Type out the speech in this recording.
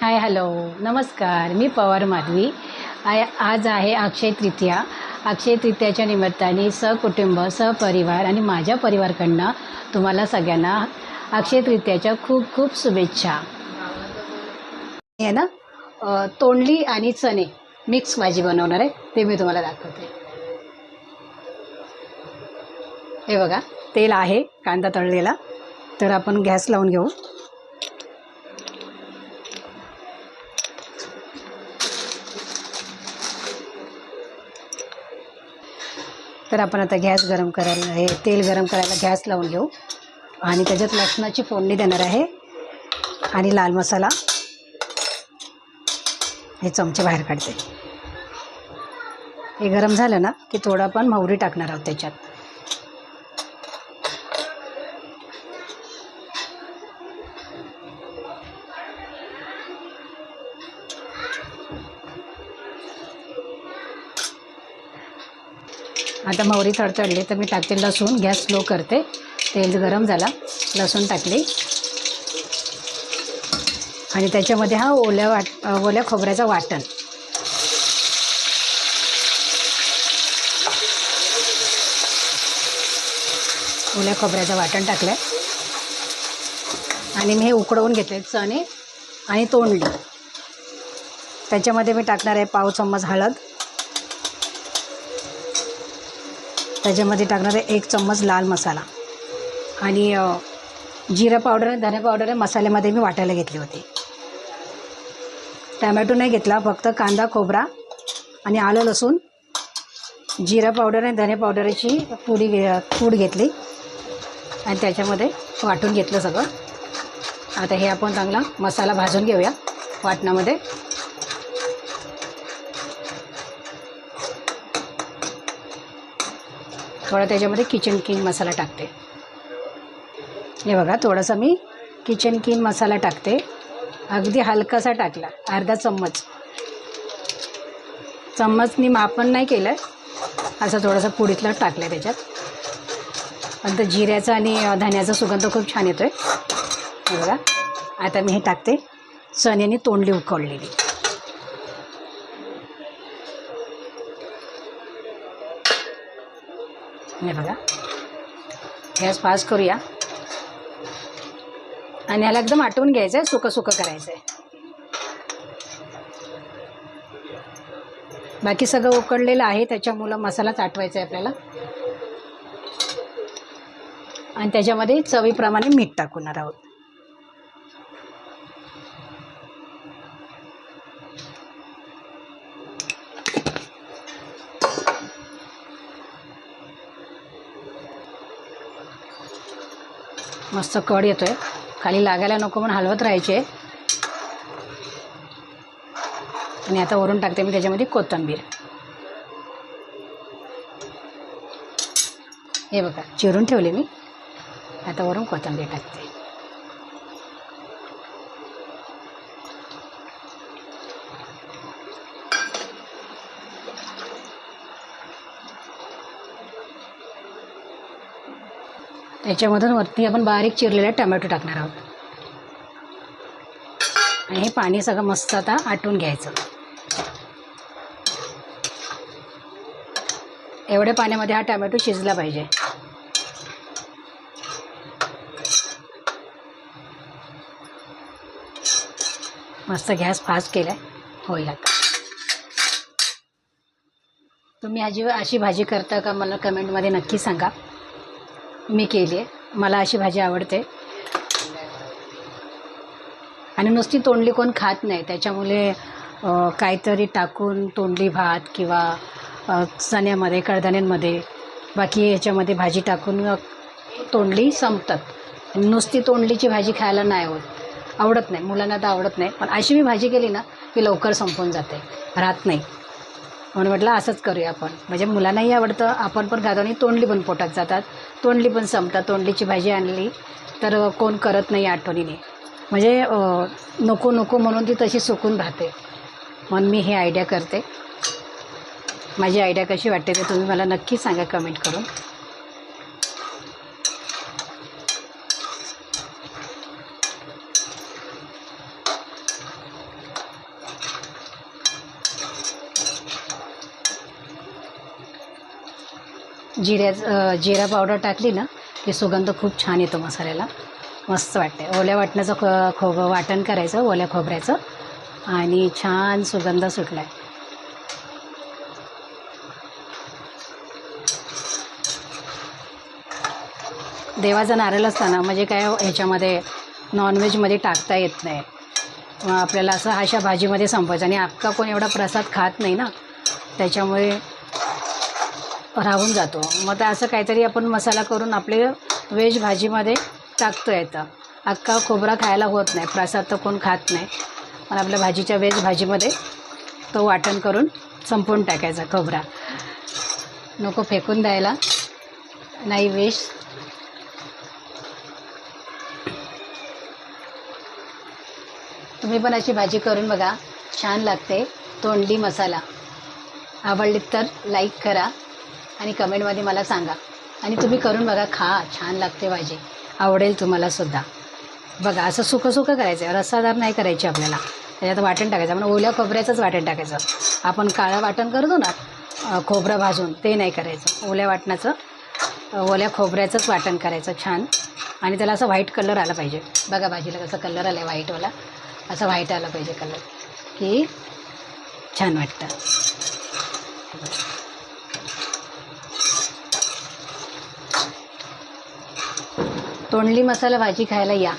Hi hello नमस्कार. मी पवार माधवी. आज आहे अक्षय तृतीया. अक्षय तृतीयाच्या निमित्ताने सहकुटुंब सहपरिवार आणि माझ्या परिवारकडनं तुम्हाला सगळ्यांना अक्षय तृतीयाच्या खूप खूप शुभेच्छा. हे ना तोंडली आणि चणे मिक्स भाजी बनवणार आहे, ते मी तुम्हाला दाखवते. हे बघा, तेल आहे, कांदा तळलेला. तर आपण गॅस लावून घेऊ. तर आपण आता गॅस गरम करायला आहे, तेल गरम करायला गॅस लावून घेऊ आणि त्याच्यात लसणाची फोडणी देणार आहे आणि लाल मसाला हे चमचे बाहेर काढते. हे गरम झालं ना की थोडं आपण मोहरी टाकणार आहोत त्याच्यात. आता मोहरी तडतडली तर मी टाकते लसूण. गॅस स्लो करते. तेल गरम झाला, लसूण टाकली आणि त्याच्यामध्ये हा ओल्या खोबऱ्याचं वाटण. ओल्या खोबऱ्याचं वाटण टाकलं आणि मी हे उकडवून घेतले चणे आणि तोंडली. त्याच्यामध्ये मी टाकणार आहे पाव चम्मच हळद. त्याच्यामध्ये टाकणार आहे 1 चम्मच लाल मसाला आणि जिरा पावडर आणि धने पावडर मसाल्यामध्ये मी वाटायला घेतले होते. टमॅटो नाही घेतला, फक्त कांदा खोबरा आणि आलं लसूण, जिरा पावडर आणि धने पावडरची पूड घेतली आणि त्याच्यामध्ये वाटून घेतलं सगळं. आता हे आपण चांगला मसाला भाजून घेऊया वाटणामध्ये. थोडा त्याच्यामध्ये किचन किंग मसाला टाकते. हे बघा, थोडासा मी किचन किंग मसाला टाकते. अगदी हलकासा टाकला, अर्धा चम्मच. चम्मचनी मापन नाही केलं आहे, असं थोडंसं पुडीतलं टाकलं आहे त्याच्यात. पण तर जिऱ्याचा आणि धण्याचा सुगंध खूप छान येतो आहे. हे बघा, आता मी हे टाकते चण्यानी तोंडली उकळलेली. हे बघा, गॅस फास्ट करूया आणि ह्याला एकदम आटवून घ्यायचं आहे, सुकं सुकं करायचं आहे. बाकी सगळं उकडलेलं आहे, त्याच्यामुळं मसालाच आटवायचा आहे आपल्याला. आणि त्याच्यामध्ये चवीप्रमाणे मीठ टाकणार आहोत. मस्त कड येतोय, खाली लागायला नको म्हणून हलवत राहायचे. आणि आता वरून टाकते मी त्याच्यामध्ये कोथिंबीर. हे बघा, चिरून ठेवले मी. आता वरून कोथिंबीर टाकते. त्याच्यामधून वरती आपण बारीक चिरलेला टमॅटो टाकणार आहोत आणि हे पाणी सगळं मस्त आता आटून घ्यायचं. एवढ्या पाण्यामध्ये हा टमॅटो शिजला पाहिजे. मस्त गॅस फास्ट केलाय, होईल आता. तुम्ही अशी भाजी करता का? मला कमेंटमध्ये नक्की सांगा. मी केली आहे, मला अशी भाजी आवडते. आणि नुसती तोंडली कोण खात नाही, त्याच्यामुळे काहीतरी टाकून तोंडली भात किंवा चण्यामध्ये कडधान्यांमध्ये बाकी ह्याच्यामध्ये भाजी टाकून तोंडली संपतात. नुसती तोंडलीची भाजी खायला नाही आवडत नाही, मुलांना तर आवडत नाही. पण अशी मी भाजी केली ना की लवकर संपून जाते, राहत नाही. म्हणून म्हटलं असंच करूया आपण, म्हणजे मुलांनाही आवडतं, आपण पण खातो आणि तोंडली पण पोटात जातात, तोंडली पण संपतात. तोंडलीची भाजी आणली तर कोण करत नाही आठवणीने, म्हणजे नको नको म्हणून ती तशी सुकून राहते. म्हणून मी हे आयडिया करते. माझी आयडिया कशी वाटते ते तुम्ही मला नक्की सांगा कमेंट करून. जिरा पावडर टाकली ना की सुगंध खूप छान येतो मसाल्याला, मस्त वाटते. ओल्या वाटणाचं वाटण करायचं ओल्या खोबऱ्याचं आणि छान सुगंध सुटला आहे. देवाचा नारळ असताना म्हणजे काय ह्याच्यामध्ये नॉनव्हेजमध्ये टाकता येत नाही. मग आपल्याला असं अशा भाजीमध्ये संपवायचं आणि अख्खा कोण एवढा प्रसाद खात नाही ना, त्याच्यामुळे राहून जातो. मग तर असं काहीतरी आपण मसाला करून आपले व्हेज भाजीमध्ये टाकतो येतं. अख्खा खोबरा खायला होत नाही, प्रसाद तर कोण खात नाही. पण आपल्या भाजीच्या व्हेज भाजीमध्ये तो वाटण करून संपवून टाकायचा खोबरा. नको फेकून द्यायला, नाही वेस्ट. तुम्ही पण अशी भाजी करून बघा, छान लागते. तोंडली मसाला आवडली तर लाईक करा आणि कमेंटमध्ये मला सांगा. आणि तुम्ही करून बघा, खा, छान लागते भाजी, आवडेल तुम्हालासुद्धा. बघा असं सुकं सुकं करायचं आहे, रस्सादार नाही करायची आपल्याला. त्याच्यात वाटण टाकायचं, आपण ओल्या खोबऱ्याचंच वाटण टाकायचं. आपण काळं वाटण करतो ना खोबरं भाजून, ते नाही करायचं. ओल्या खोबऱ्याचंच वाटण करायचं छान. आणि त्याला असं व्हाईट कलर आला पाहिजे. बघा भाजीला कसं कलर आला आहे व्हाईटवाला, असं व्हाईट आलं पाहिजे कलर की छान वाटतं. तोंडली मसाला भाजी खायला या.